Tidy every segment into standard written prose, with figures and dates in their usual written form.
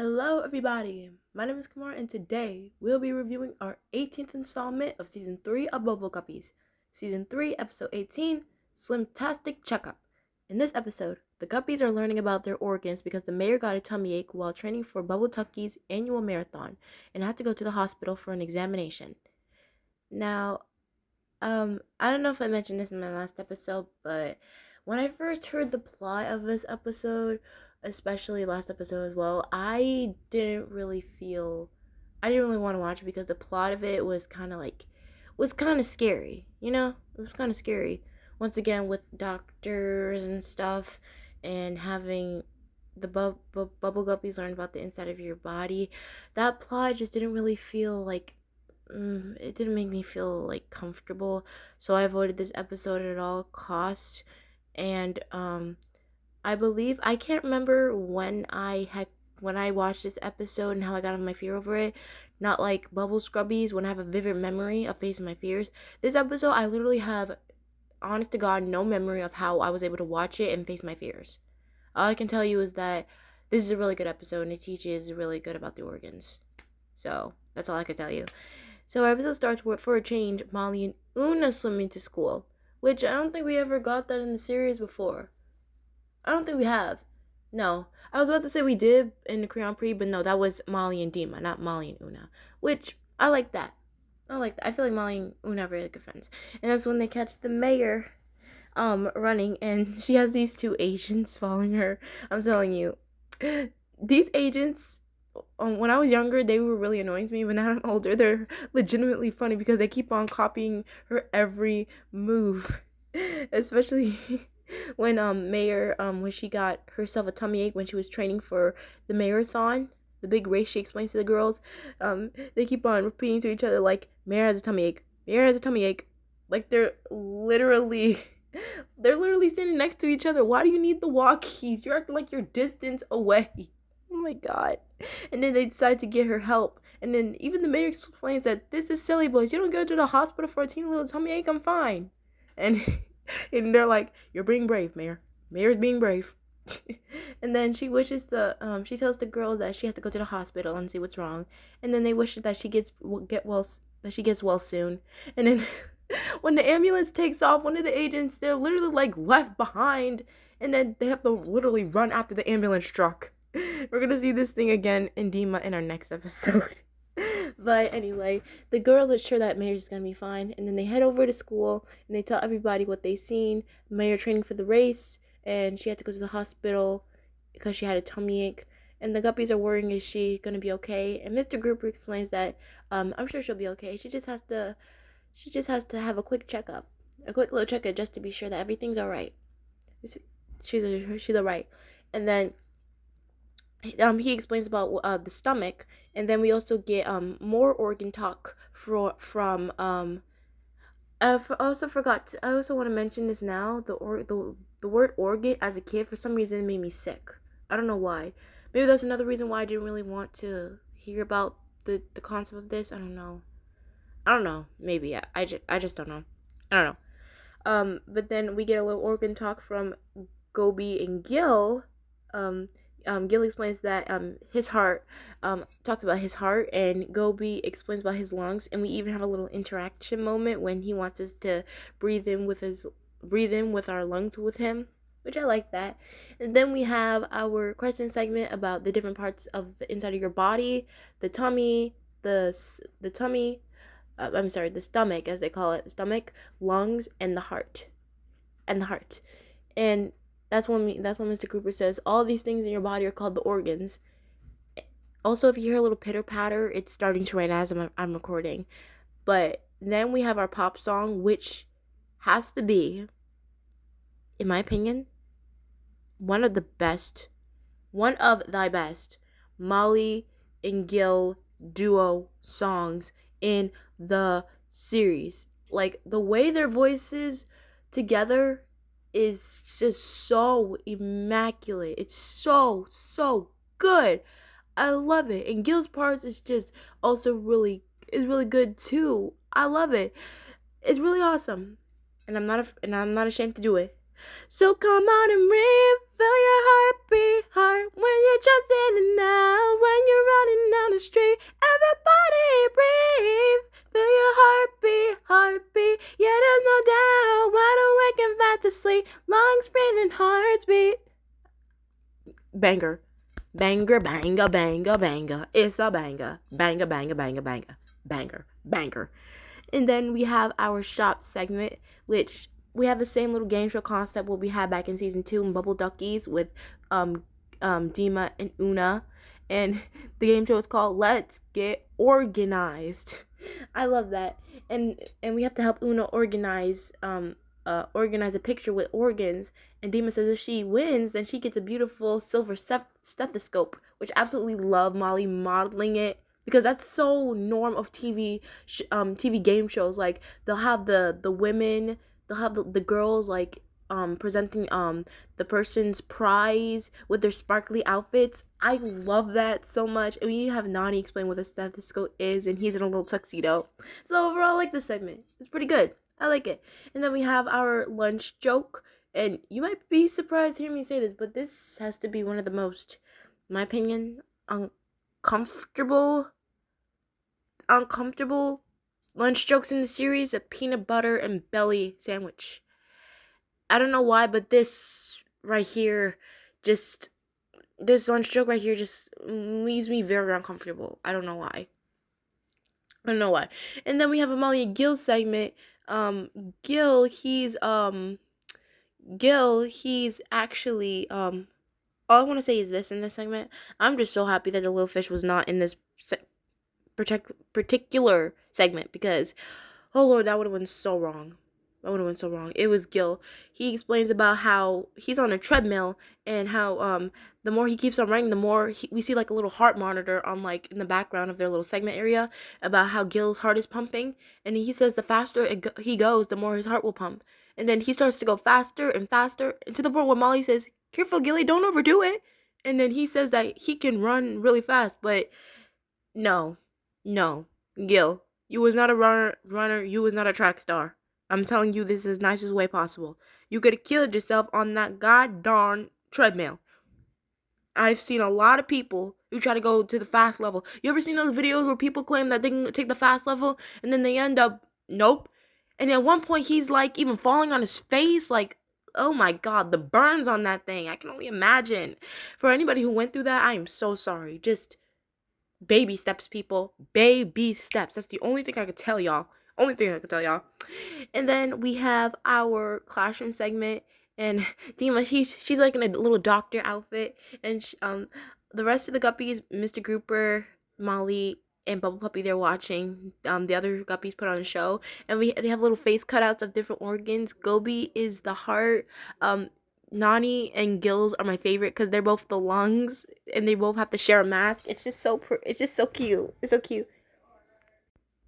Hello, everybody. My name is Kamar, and today we'll be reviewing our 18th installment of Season 3 of Bubble Guppies. Season 3, Episode 18, Swimtastic Checkup. In this episode, the Guppies are learning about their organs because the mayor got a tummy ache while training for Bubble Tucky's annual marathon and had to go to the hospital for an examination. Now, I don't know if I mentioned this in my last episode, but when I first heard the plot of this episode, especially last episode as well, I didn't really want to watch it because the plot of it was kind of scary, It was kind of scary. Once again, with doctors and stuff, and having the bubble guppies learn about the inside of your body, that plot just didn't really feel like it didn't make me feel like comfortable, so I avoided this episode at all costs. And I can't remember when I watched this episode and how I got over my fear over it. Not like Bubble Scrubbies when I have a vivid memory of facing my fears. This episode, I literally have, honest to God, no memory of how I was able to watch it and face my fears. All I can tell you is that this is a really good episode and it teaches really good about the organs. So that's all I can tell you. So our episode starts with, for a change, Molly and Una swimming to school, which I don't think we ever got that in the series before. I don't think we have. No. I was about to say we did in the Grand Prix, but no, that was Molly and Dima, not Molly and Una, which I like that. I feel like Molly and Una are really good friends. And that's when they catch the mayor running, and she has these two agents following her. I'm telling you, these agents, when I was younger, they were really annoying to me, but now I'm older, they're legitimately funny because they keep on copying her every move. Especially when Mayor, when she got herself a tummy ache when she was training for the marathon, the big race she explains to the girls. They keep on repeating to each other like, Mayor has a tummy ache, Mayor has a tummy ache. Like they're literally standing next to each other. Why do you need the walkies? You're acting like you're distance away. Oh my god. And then they decide to get her help. And then even the mayor explains that this is silly, boys. You don't go to the hospital for a teeny little tummy ache. I'm fine. And and they're like, you're being brave, Mayor. Mayor's being brave. And then she wishes she tells the girl that she has to go to the hospital and see what's wrong. And then they wish that she gets well soon. And then when the ambulance takes off, one of the agents, they're literally like left behind, and then they have to literally run after the ambulance truck. We're gonna see this thing again in Dima in our next episode. But anyway, the girls are sure that Mayor's gonna be fine, and then they head over to school and they tell everybody what they seen. Mayor training for the race, and she had to go to the hospital because she had a tummy ache. And the Guppies are worrying, is she gonna be okay? And Mr. Grouper explains that I'm sure she'll be okay. She just has to have a quick checkup, a quick little checkup, just to be sure that everything's all right. She's all right. And then he explains about the stomach, and then we also get more organ talk from I also want to mention this now. The word organ as a kid, for some reason, made me sick. I don't know why. Maybe that's another reason why I didn't really want to hear about the concept of this. I don't know. Maybe I just don't know. I don't know. But then we get a little organ talk from Gobi and Gil. Gil explains that his heart, talks about his heart, and Gobi explains about his lungs, and we even have a little interaction moment when he wants us to breathe in with our lungs with him, which I like that. And then we have our question segment about the different parts of the inside of your body, the tummy, the stomach, as they call it, the stomach, lungs, and the heart. And that's when Mr. Cooper says all these things in your body are called the organs. Also, if you hear a little pitter patter, it's starting to rain as I'm recording. But then we have our pop song, which has to be, in my opinion, one of thy best Molly and Gil duo songs in the series. Like, the way their voices together is just so immaculate. It's so good. I love it. And Gil's parts is just also really good too. I love it. It's really awesome. And I'm not ashamed to do it. So come on and refill your heart when you're just in and out, when banger. Banger, banga, banga, banga. It's a banger. Banga, banga, banga, banga. Banger, banger. And then we have our shop segment, which we have the same little game show concept what we had back in season 2 in Bubble Duckies with Dima and Una. And the game show is called Let's Get Organized. I love that. And we have to help Una organize a picture with organs. And Dima says if she wins, then she gets a beautiful silver stethoscope, which I absolutely love Molly modeling it, because that's so norm of TV game shows. Like they'll have the women, they'll have the girls like presenting the person's prize with their sparkly outfits. I love that so much. And we have Nani explain what a stethoscope is, and he's in a little tuxedo. So overall, I like this segment. It's pretty good. I like it. And then we have our lunch joke. And you might be surprised to hear me say this, but this has to be one of the most, in my opinion, uncomfortable lunch jokes in the series: a peanut butter and belly sandwich. I don't know why, but this lunch joke right here just leaves me very uncomfortable. I don't know why. And then we have a Molly and Gil segment. Gil, he's actually all I want to say is this in this segment. I'm just so happy that the little fish was not in this particular segment, because oh Lord, that would have been so wrong. It was Gil. He explains about how he's on a treadmill, and how the more he keeps on running, the more we see like a little heart monitor on like in the background of their little segment area, about how Gil's heart is pumping, and he says the faster he goes, the more his heart will pump. And then he starts to go faster and faster, and to the point where Molly says, "Careful, Gilly, don't overdo it." And then he says that he can run really fast, but no, Gil, you was not a runner, you was not a track star. I'm telling you this is the nicest way possible. You could have killed yourself on that goddamn treadmill. I've seen a lot of people who try to go to the fast level. You ever seen those videos where people claim that they can take the fast level, and then they end up, nope. And at one point, he's like even falling on his face. Like, oh my God, the burns on that thing. I can only imagine. For anybody who went through that, I am so sorry. Just baby steps, people. Baby steps. That's the only thing I could tell y'all. And then we have our classroom segment, and Dima, she's like in a little doctor outfit, and the rest of the Guppies, Mr. Grouper, Molly, and Bubble Puppy, they're watching. The other Guppies put on a show, and they have little face cutouts of different organs. Gobi is the heart. Nani and Gills are my favorite because they're both the lungs, and they both have to share a mask. It's just so cute. It's so cute.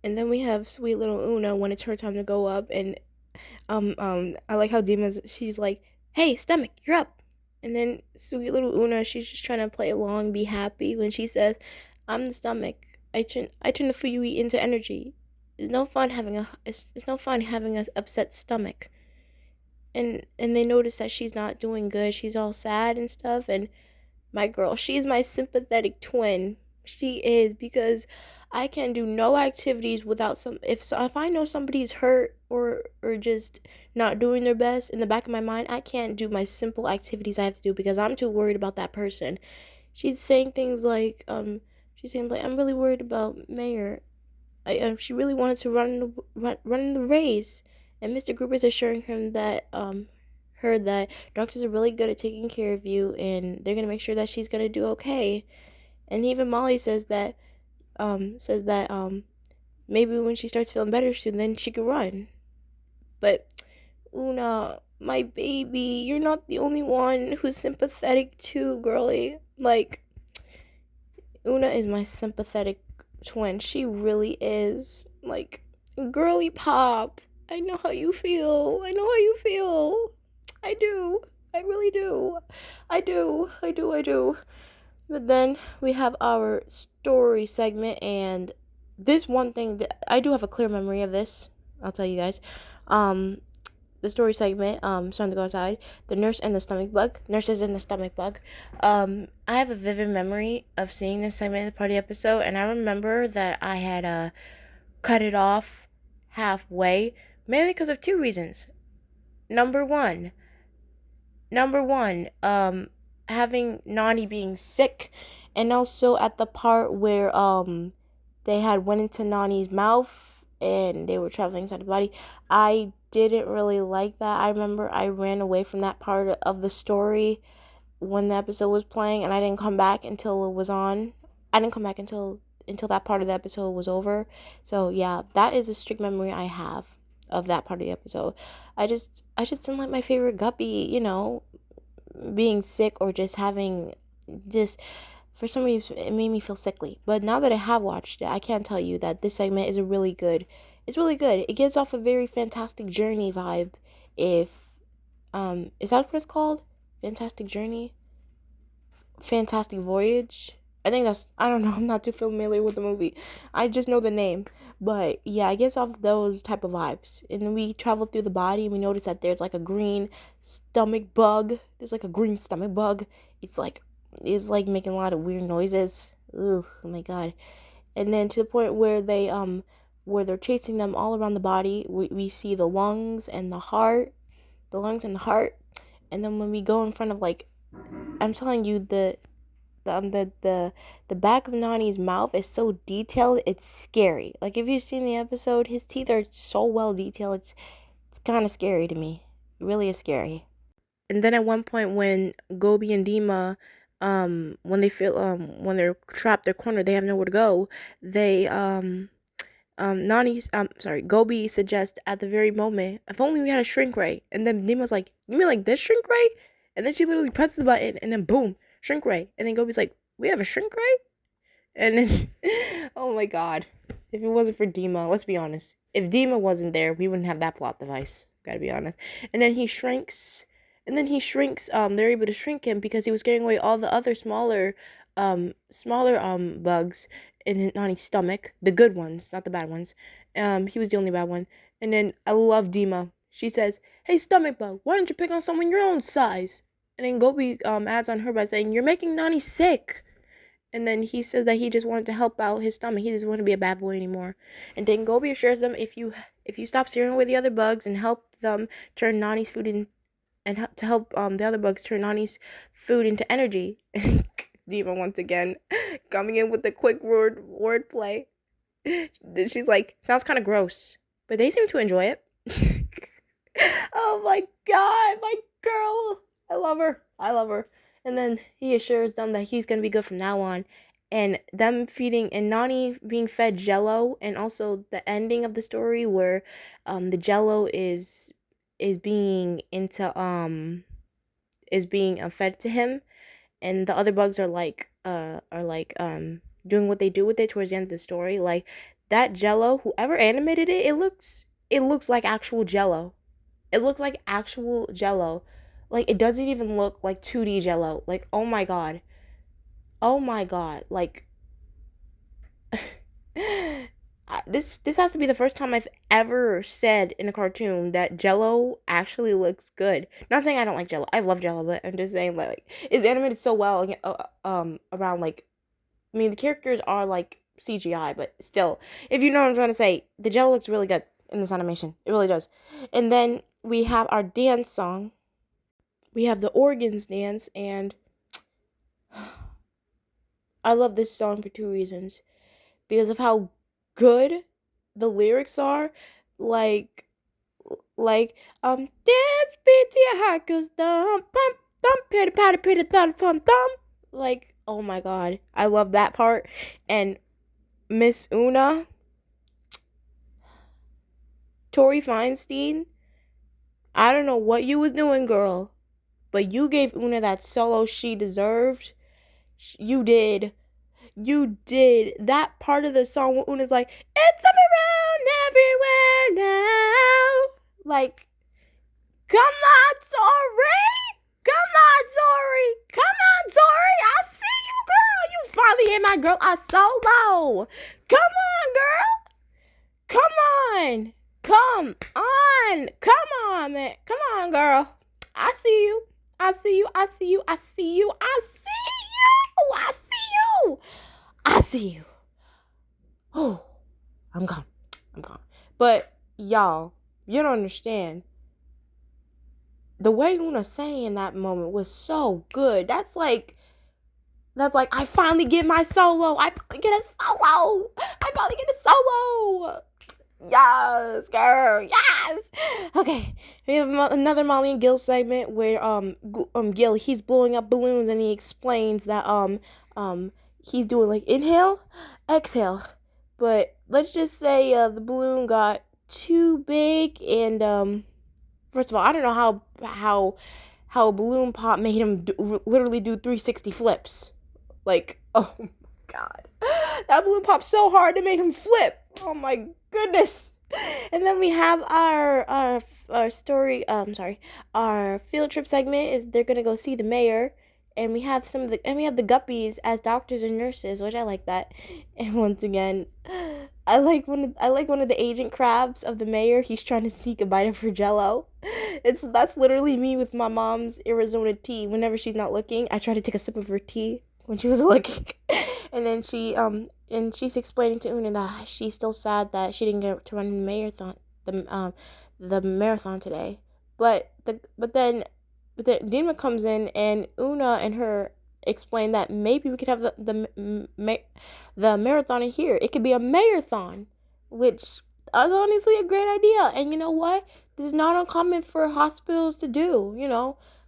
And then we have sweet little Una when it's her time to go up, and I like how she's like, "Hey, stomach, you're up." And then sweet little Una, she's just trying to play along, be happy when she says, "I'm the stomach. I turn the food you eat into energy. It's no fun having a upset stomach." And they notice that she's not doing good. She's all sad and stuff, and my girl, she's my sympathetic twin. She is, because I can do no activities without if I know somebody's hurt or just not doing their best, in the back of my mind, I can't do my simple activities I have to do because I'm too worried about that person. She's saying things like I'm really worried about Mayor. She really wanted to run in the race, and Mr. Grouper is assuring him that heard that doctors are really good at taking care of you, and they're gonna make sure that she's gonna do okay. And even Molly says that maybe when she starts feeling better soon, then she can run. But Una, my baby, you're not the only one who's sympathetic too, girly. Like, Una is my sympathetic twin. She really is. Like, girly pop. I know how you feel. I do. I really do. I do. But then we have our story segment, and this one thing that I do have a clear memory of this. I'll tell you guys. The story segment, starting to go outside. The nurse and the stomach bug. Nurses and the stomach bug. I have a vivid memory of seeing this segment in the party episode, and I remember that I had cut it off halfway, mainly because of two reasons. Number one, having Nani being sick, and also at the part where they had went into Nani's mouth and they were traveling inside the body. I didn't really like that. I remember I ran away from that part of the story when the episode was playing, and I didn't come back until it was on. I didn't come back until that part of the episode was over. So yeah, that is a strict memory I have of that part of the episode. I just didn't like my favorite Guppy, being sick or just having just for some reason it made me feel sickly. But now that I have watched it, I can tell you that this segment is really good. It's really good. It gives off a very fantastic journey vibe. If is that what it's called? Fantastic Journey? Fantastic Voyage? I don't know, I'm not too familiar with the movie. I just know the name. But yeah, it gives off those type of vibes. And then we travel through the body and we notice that there's like a green stomach bug. There's like a green stomach bug. It's like making a lot of weird noises. Ugh, oh my god. And then to the point where they're chasing them all around the body, we see the lungs and the heart. The lungs and the heart. And then when we go in front of I'm telling you, the back of Nani's mouth is so detailed, it's scary. Like if you've seen the episode, his teeth are so well detailed, it's kind of scary to me. It really is scary. And then at one point when Gobi and Dima, when they feel when they're trapped, they're cornered, they have nowhere to go. They Gobi suggests at the very moment, if only we had a shrink ray. And then Dima's like, you mean like this shrink ray? And then she literally presses the button and then boom, shrink ray. And then Gobi's like, we have a shrink ray? And then, oh my god. If it wasn't for Dima, let's be honest. If Dima wasn't there, we wouldn't have that plot device. Gotta be honest. And then he shrinks. They're able to shrink him because he was scaring away all the other smaller bugs in Nani's stomach. The good ones, not the bad ones. He was the only bad one. And then I love Dima. She says, hey, stomach bug, why don't you pick on someone your own size? And then Gobi adds on her by saying, you're making Nani sick. And then he says that he just wanted to help out his stomach. He doesn't want to be a bad boy anymore. And then Gobi assures them, if you stop scaring away the other bugs and help them turn Nani's food in, and to help the other bugs turn Nani's food into energy. Dima once again coming in with the quick wordplay. She's like, sounds kind of gross, but they seem to enjoy it. Oh my god, my girl. I love her. And then he assures them that he's gonna be good from now on. And them feeding and Nani being fed Jello, and also the ending of the story where the Jello is being fed to him, and the other bugs are doing what they do with it towards the end of the story. Like that Jello, whoever animated it, it looks like actual Jello. It looks like actual Jello. Like it doesn't even look like 2D Jello. Like oh my god. Like this has to be the first time I've ever said in a cartoon that Jello actually looks good. Not saying I don't like Jello. I love Jello, but I'm just saying like it's animated so well around like, I mean the characters are like CGI, but still, if you know what I'm trying to say, the Jello looks really good in this animation. It really does. And then we have our dance song. We have the organs dance, and I love this song for two reasons. Because of how good the lyrics are. Like dance beat to your heart goes thump pump thump pitty patty pitty thump thump thump. Like oh my god, I love that part. And Miss Una, Tori Feinstein, I don't know what you was doing, girl, but you gave Una that solo she deserved. You did. That part of the song where Una's like, it's everywhere now. Like, come on, Tori. Come on, Tori. I see you, girl. You finally hit my girl a solo. Come on, girl. Come on, man. Come on, girl. I see you. Oh, I'm gone. But y'all, you don't understand. the way Una sang in that moment was so good. That's like I finally get my solo. I finally get a solo. I finally get a solo. Yes, girl. Yes. Okay, we have another Molly and Gil segment where Gil, he's blowing up balloons and he explains that he's doing like inhale, exhale, but let's just say the balloon got too big and first of all, I don't know how a balloon pop made him literally do 360 flips. Like, oh my god. That balloon popped so hard it made him flip. Oh my goodness. And then we have our story, our field trip segment is they're gonna go see the mayor, and we have the Guppies as doctors and nurses, which I like that. And once again, I like one of the agent crabs of the mayor. He's trying to sneak a bite of her Jello. That's literally me with my mom's Arizona tea. Whenever she's not looking, I try to take a sip of her tea when she was looking. And then she's explaining to Una that she's still sad that she didn't get to run the marathon today. But then Dima comes in and Una and her explain that maybe we could have the marathon in here. It could be a marathon, which is honestly a great idea. And you know what? This is not uncommon for hospitals to do.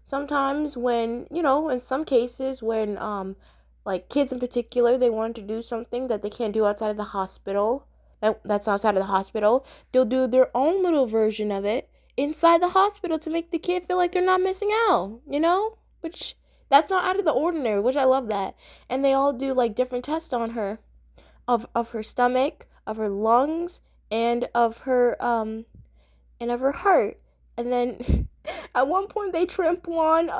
Sometimes when in some cases when like kids in particular, they want to do something that they can't do outside of the hospital. That's outside of the hospital. They'll do their own little version of it inside the hospital to make the kid feel like they're not missing out, which that's not out of the ordinary, which I love that. And they all do like different tests on her of her stomach, of her lungs, and of her heart. And then at one point they trample on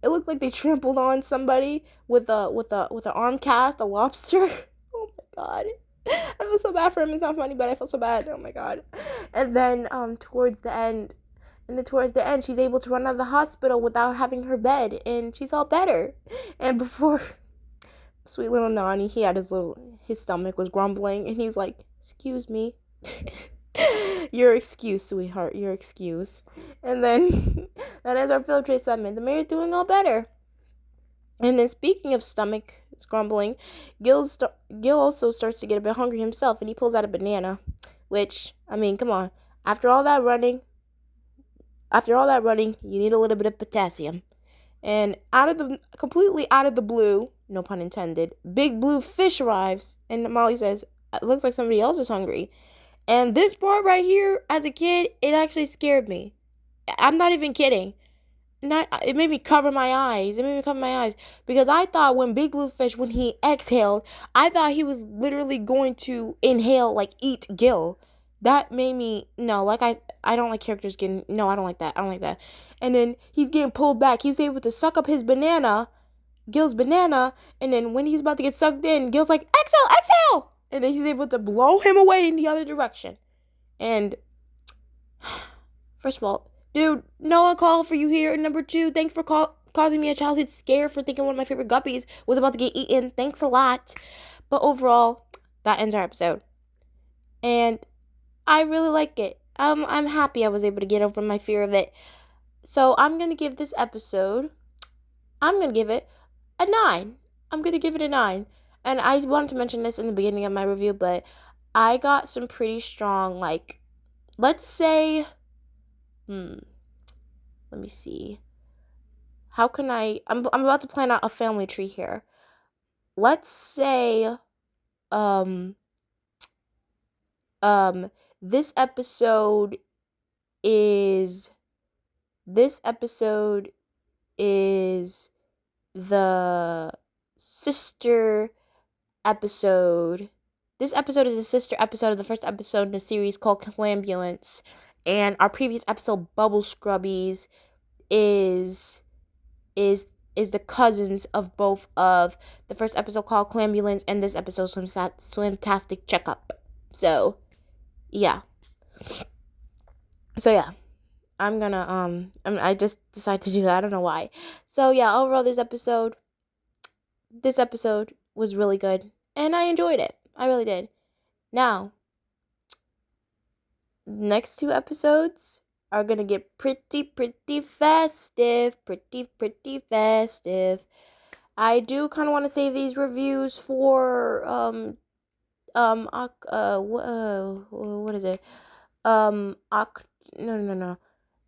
it looked like they trampled on somebody with an arm cast, a lobster. Oh my god. I feel so bad for him. It's not funny, but I feel so bad. Oh my god. And then towards the end, she's able to run out of the hospital without having her bed, and she's all better. And before sweet little Nani, he had his stomach was grumbling, and he's like, "Excuse me." Your excuse, sweetheart, your excuse. And then that is our field trip segment. The mayor's doing all better. And then speaking of stomach grumbling, Gil also starts to get a bit hungry himself, and he pulls out a banana, which, I mean, come on. After all that running, you need a little bit of potassium. And completely out of the blue, no pun intended, big blue fish arrives, and Molly says, "It looks like somebody else is hungry." And this part right here, as a kid, it actually scared me. I'm not even kidding. It made me cover my eyes. Because I thought when Big Blue Fish, when he exhaled, I thought he was literally going to inhale, like eat Gil. That made me, no, like I don't like characters getting, no, I don't like that. And then he's getting pulled back. He's able to suck up his banana, Gil's banana, and then when he's about to get sucked in, Gil's like, exhale! And then he's able to blow him away in the other direction. And first of all, dude, no one called for you here. And number 2, thanks for causing me a childhood scare for thinking one of my favorite Guppies was about to get eaten. Thanks a lot. But overall, that ends our episode. And I really like it. I'm happy I was able to get over my fear of it. So I'm going to give this episode, I'm going to give it a 9. And I wanted to mention this in the beginning of my review, but I got some pretty strong, like, let's say, let me see. How can I'm about to plan out a family tree here. Let's say, this episode is the sister episode. This episode is the sister episode of the first episode in the series called Clambulance, and our previous episode, Bubble Scrubbies, is the cousins of both of the first episode called Clambulance and this episode, Swimtastic Checkup. So yeah. I'm gonna I just decided to do that. I don't know why. So yeah, overall this episode was really good, and I enjoyed it. I really did. Now, next 2 episodes, are gonna get pretty festive. Pretty festive. I do kind of want to save these reviews for what is it? No, no, no,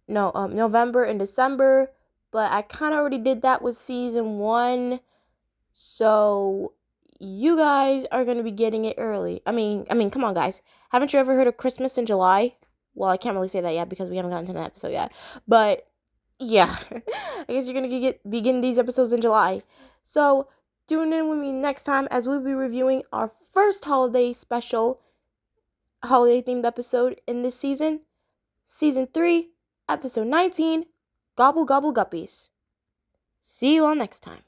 no, November and December, but I kind of already did that with season 1, so you guys are gonna be getting it early. I mean, come on, guys. Haven't you ever heard of Christmas in July? Well, I can't really say that yet because we haven't gotten to that episode yet, but yeah, I guess you're gonna begin these episodes in July. So tune in with me next time as we'll be reviewing our first holiday themed episode in this season. Season 3, episode 19, Gobble Gobble Guppies. See you all next time.